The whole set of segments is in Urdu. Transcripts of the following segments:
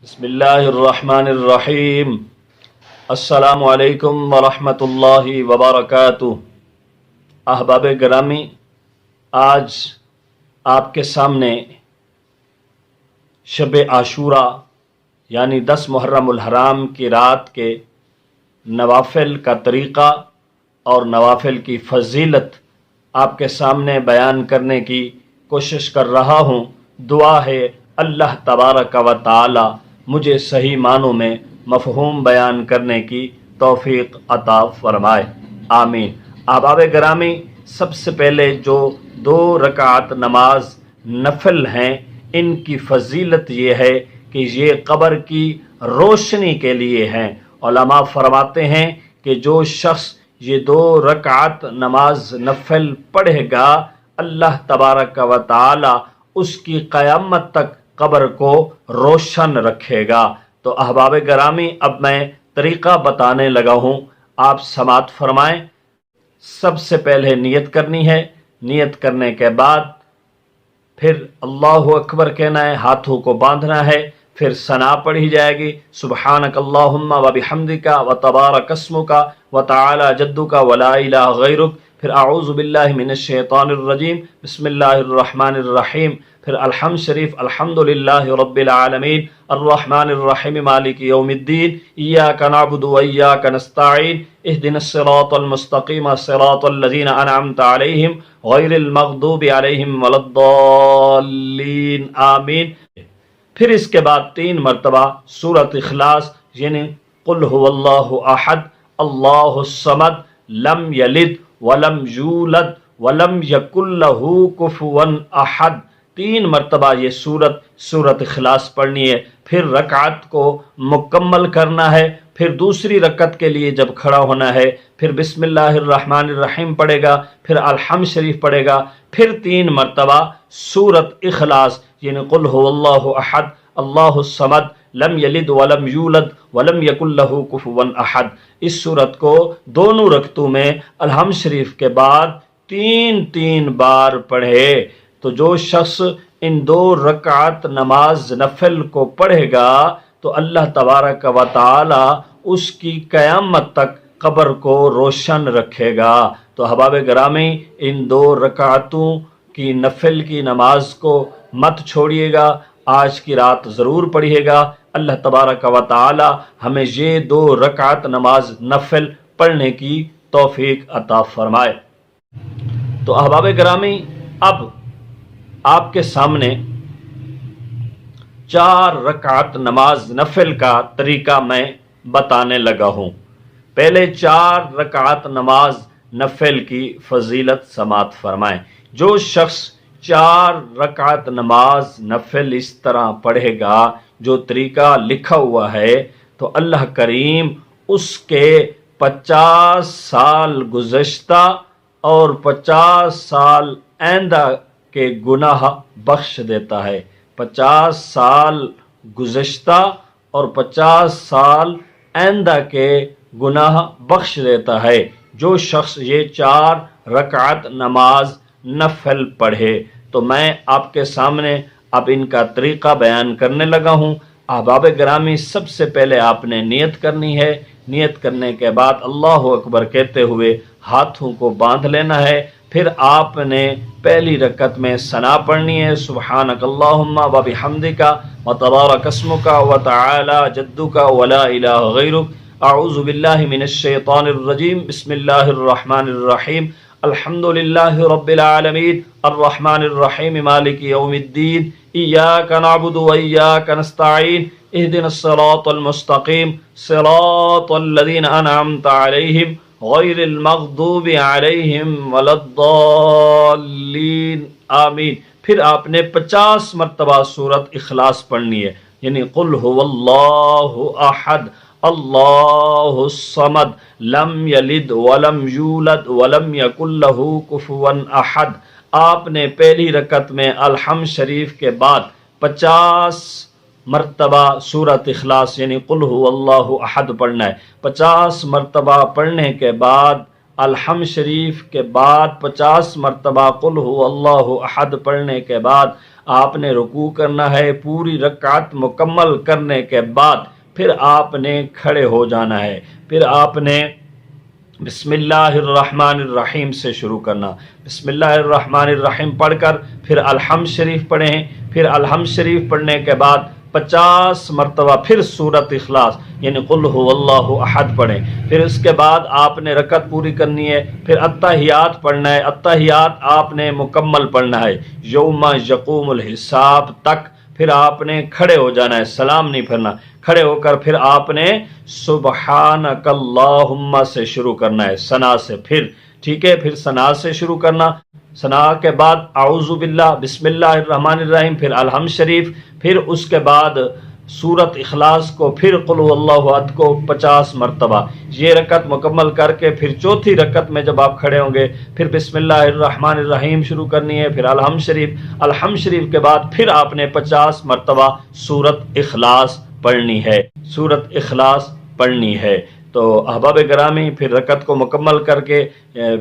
بسم اللہ الرحمن الرحیم۔ السلام علیکم ورحمۃ اللہ وبرکاتہ۔ احباب گرامی، آج آپ کے سامنے شب عاشورہ یعنی 10 محرم الحرام کی رات کے نوافل کا طریقہ اور نوافل کی فضیلت آپ کے سامنے بیان کرنے کی کوشش کر رہا ہوں۔ دعا ہے اللہ تبارک و تعالی مجھے صحیح معنوں میں مفہوم بیان کرنے کی توفیق عطا فرمائے، آمین۔ احباب گرامی، سب سے پہلے جو 2 رکعت نماز نفل ہیں، ان کی فضیلت یہ ہے کہ یہ قبر کی روشنی کے لیے ہیں۔ علماء فرماتے ہیں کہ جو شخص یہ 2 رکعت نماز نفل پڑھے گا، اللہ تبارک و تعالی اس کی قیامت تک قبر کو روشن رکھے گا۔ تو احباب گرامی، اب میں طریقہ بتانے لگا ہوں، آپ سماعت فرمائیں۔ سب سے پہلے نیت کرنی ہے، نیت کرنے کے بعد پھر اللہ اکبر کہنا ہے، ہاتھوں کو باندھنا ہے، پھر ثنا پڑھی جائے گی، سبحانک اللہم و بحمدک و تبارک اسمک و تعالی جدک و لا الہ غیرک، پھر اعوذ باللہ من الشیطان الرجیم، بسم اللہ الرحمن الرحیم، پھر الحمد شریف، الحمدللہ رب العالمین الرحمن الرحیم مالک یوم الدین، ایاک نعبد و ایاک نستعین، اہدنا الصراط المستقیم صراط الذین انعمت علیہم غیر المغضوب علیہم ولا الضالین، آمین۔ پھر اس کے بعد 3 مرتبہ سورۃ اخلاص یعنی قل هو اللہ احد اللہ الصمد لم یلد ولم یولد ولم یکن لہ کفوا احد، 3 مرتبہ یہ سورۃ اخلاص پڑھنی ہے۔ پھر رکعت کو مکمل کرنا ہے، پھر دوسری رکعت کے لیے جب کھڑا ہونا ہے پھر بسم اللہ الرحمن الرحیم پڑھے گا، پھر الحمد شریف پڑھے گا، پھر 3 مرتبہ سورۃ اخلاص یعنی قل هو اللہ احد اللہ الصمد لم یلد ولم یولد ولم یکن لہ کفوا احد۔ اس سورت کو دونوں رکعتوں میں الحمد شریف کے بعد 3 بار پڑھے۔ تو جو شخص ان 2 رکعت نماز نفل کو پڑھے گا تو اللہ تبارک و تعالی اس کی قیامت تک قبر کو روشن رکھے گا۔ تو احباب گرامی، ان 2 رکعتوں کی نفل کی نماز کو مت چھوڑیے گا، آج کی رات ضرور پڑھیے گا۔ اللہ تبارک و تعالی ہمیں یہ 2 رکعت نماز نفل پڑھنے کی توفیق عطا فرمائے۔ تو احباب گرامی، اب آپ کے سامنے 4 رکعت نماز نفل کا طریقہ میں بتانے لگا ہوں۔ پہلے 4 رکعت نماز نفل کی فضیلت سماعت فرمائیں۔ جو شخص 4 رکعت نماز نفل اس طرح پڑھے گا جو طریقہ لکھا ہوا ہے تو اللہ کریم اس کے 50 سال گزشتہ اور 50 سال آئندہ کے گناہ بخش دیتا ہے۔ 50 سال گزشتہ اور 50 سال آئندہ کے گناہ بخش دیتا ہے جو شخص یہ 4 رکعت نماز نفل پڑھے۔ تو میں آپ کے سامنے اب ان کا طریقہ بیان کرنے لگا ہوں۔ احباب گرامی، سب سے پہلے آپ نے نیت کرنی ہے، نیت کرنے کے بعد اللہ اکبر کہتے ہوئے ہاتھوں کو باندھ لینا ہے، پھر آپ نے پہلی رکعت میں ثنا پڑھنی ہے، سبحانک اللہم و بحمدک و تبارک اسمک و تعالی جدک و لا الہ غیرک، اعوذ باللہ من الشیطان الرجیم، بسم اللہ الرحمن الرحیم، الحمدللہ رب العالمین الرحمن الرحیم مالک یوم الدین، ایاک نعبد و ایاک نستعین، اہدنا الصراط المستقیم صراط الذین انعمت علیہم غیر المغضوب علیہم ولا الضالین، آمین۔ پھر آپ نے 50 مرتبہ سورۃ اخلاص پڑھنی ہے، یعنی قل هو اللہ احد اللہ الصمد لم یلد ولم یولد ولم یکن لہ کفوا احد۔ آپ نے پہلی رکعت میں الحمد شریف کے بعد 50 مرتبہ سورۃ اخلاص یعنی قل هو اللہ احد پڑھنا ہے۔ 50 مرتبہ پڑھنے کے بعد الحمد شریف کے بعد 50 مرتبہ قل هو اللہ احد پڑھنے کے بعد آپ نے رکوع کرنا ہے، پوری رکعت مکمل کرنے کے بعد پھر آپ نے کھڑے ہو جانا ہے، پھر آپ نے بسم اللہ الرحمن الرحیم سے شروع کرنا، بسم اللہ الرحمن الرحیم پڑھ کر پھر الحمد شریف پڑھیں، پھر الحمد شریف پڑھنے کے بعد 50 مرتبہ پھر سورۃ اخلاص یعنی قل هو اللہ احد پڑھیں، پھر اس کے بعد آپ نے رکعت پوری کرنی ہے، پھر التحیات پڑھنا ہے، التحیات آپ نے مکمل پڑھنا ہے یوم یقوم الحساب تک، پھر آپ نے کھڑے ہو جانا ہے، سلام نہیں پھرنا، کھڑے ہو کر پھر آپ نے سبحانک اللہم سے شروع کرنا ہے، ثنا سے، پھر ٹھیک ہے، پھر ثنا سے شروع کرنا، ثنا کے بعد اعوذ باللہ، بسم اللہ الرحمن الرحیم، پھر الحمد شریف، پھر اس کے بعد سورت اخلاص کو، پھر قل هو اللہ احد کو 50 مرتبہ، یہ رکعت مکمل کر کے پھر چوتھی رکعت میں جب آپ کھڑے ہوں گے پھر بسم اللہ الرحمن الرحیم شروع کرنی ہے، پھر الحمد شریف کے بعد پھر آپ نے 50 مرتبہ سورت اخلاص پڑھنی ہے، سورت اخلاص پڑھنی ہے۔ تو احباب گرامی پھر رکعت کو مکمل کر کے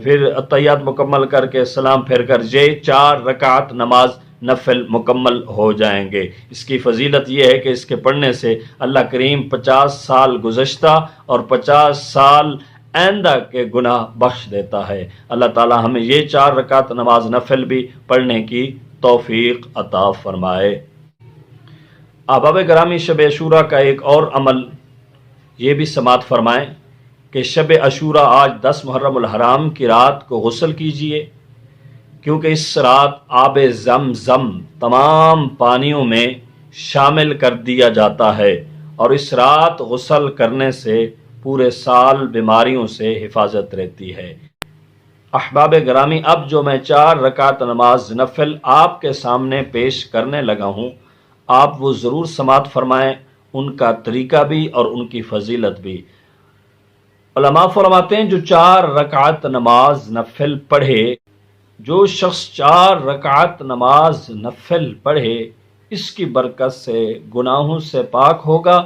پھر التحیات مکمل کر کے سلام پھیر کر یہ 4 رکعت نماز نفل مکمل ہو جائیں گے۔ اس کی فضیلت یہ ہے کہ اس کے پڑھنے سے اللہ کریم 50 سال گزشتہ اور 50 سال آئندہ کے گناہ بخش دیتا ہے۔ اللہ تعالی ہمیں یہ 4 رکعت نماز نفل بھی پڑھنے کی توفیق عطا فرمائے۔ احباب گرامی شب عاشوراء کا ایک اور عمل یہ بھی سماعت فرمائیں کہ شب عاشوراء آج 10 محرم الحرام کی رات کو غسل کیجئے، کیونکہ اس رات آب زمزم تمام پانیوں میں شامل کر دیا جاتا ہے، اور اس رات غسل کرنے سے پورے سال بیماریوں سے حفاظت رہتی ہے۔ احباب گرامی اب جو میں 4 رکعت نماز نفل آپ کے سامنے پیش کرنے لگا ہوں، آپ وہ ضرور سماعت فرمائیں، ان کا طریقہ بھی اور ان کی فضیلت بھی۔ علماء فرماتے ہیں جو 4 رکعت نماز نفل پڑھے، جو شخص 4 رکعت نماز نفل پڑھے، اس کی برکت سے گناہوں سے پاک ہوگا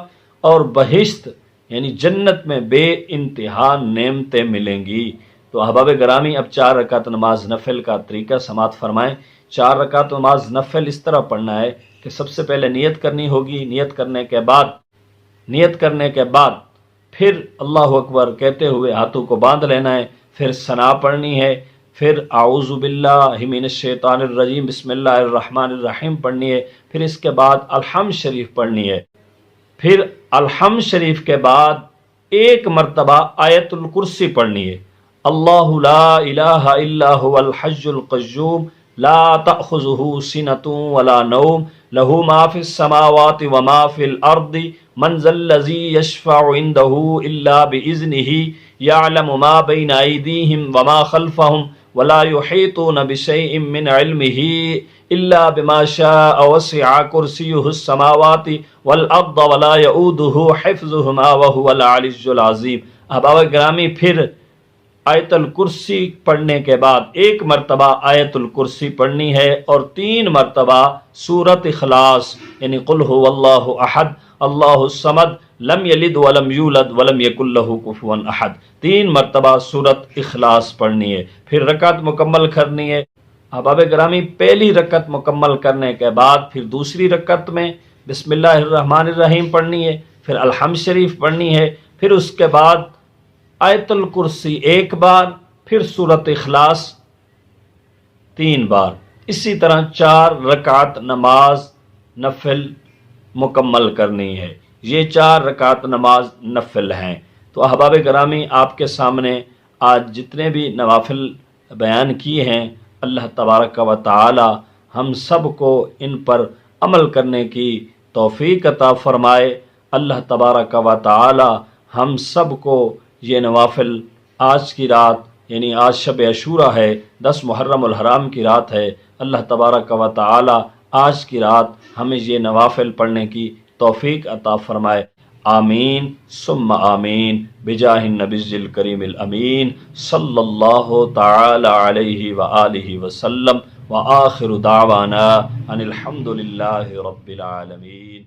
اور بہشت یعنی جنت میں بے انتہا نعمتیں ملیں گی۔ تو احباب گرامی اب 4 رکعت نماز نفل کا طریقہ سماعت فرمائیں۔ 4 رکعت نماز نفل اس طرح پڑھنا ہے کہ سب سے پہلے نیت کرنی ہوگی، نیت کرنے کے بعد پھر اللہ اکبر کہتے ہوئے ہاتھوں کو باندھ لینا ہے، پھر ثنا پڑھنی ہے، پھر اعوذ باللہ من الشیطان الرجیم بسم اللہ الرحمن الرحیم پڑھنی ہے، پھر اس کے بعد الحمد شریف پڑھنی ہے، پھر الحمد شریف کے بعد 1 مرتبہ آیت الکرسی پڑھنی ہے، اللہ لا الہ الا هو الحی القیوم لا تأخذہ سنۃ ولا نوم لہ ما فی السماوات وما فی الارض من ذا الذی یشفع عنده الا بإذنہ یعلم ما بین ایدیہم وما خلفہم ولا يحيطون بشيء من علمه إلا بما شاء وسع كرسيه السماوات والأرض ولا يؤوده حفظهما وهو العلي العظيم۔ احباب گرامی پھر آیت الکرسی پڑھنے کے بعد 1 مرتبہ آیت الکرسی پڑھنی ہے اور 3 مرتبہ سورت اخلاص یعنی قل هو اللہ احد اللہ الصمد لم یلد ولم یولد ولم یکن لہ کفوا احد، 3 مرتبہ سورت اخلاص پڑھنی ہے، پھر رکعت مکمل کرنی ہے۔ احباب گرامی پہلی رکعت مکمل کرنے کے بعد پھر دوسری رکعت میں بسم اللہ الرحمن الرحیم پڑھنی ہے، پھر الحمد شریف پڑھنی ہے، پھر اس کے بعد آیت الکرسی 1 بار، پھر سورت اخلاص 3 بار، اسی طرح 4 رکعت نماز نفل مکمل کرنی ہے۔ یہ 4 رکعت نماز نفل ہیں۔ تو احباب گرامی آپ کے سامنے آج جتنے بھی نوافل بیان کیے ہیں، اللہ تبارک و تعالی ہم سب کو ان پر عمل کرنے کی توفیق عطا فرمائے۔ اللہ تبارک و تعالی ہم سب کو یہ نوافل آج کی رات یعنی آج شب عاشوراء ہے، 10 محرم الحرام کی رات ہے، اللہ تبارک و تعالی آج کی رات ہمیں یہ نوافل پڑھنے کی توفیق عطا فرمائے۔ آمین ثم آمین بجاہ النبی الکریم الامین صلی اللہ تعالی علیہ وآلہ وسلم وآخر دعوانا ان الحمد للہ رب العالمین۔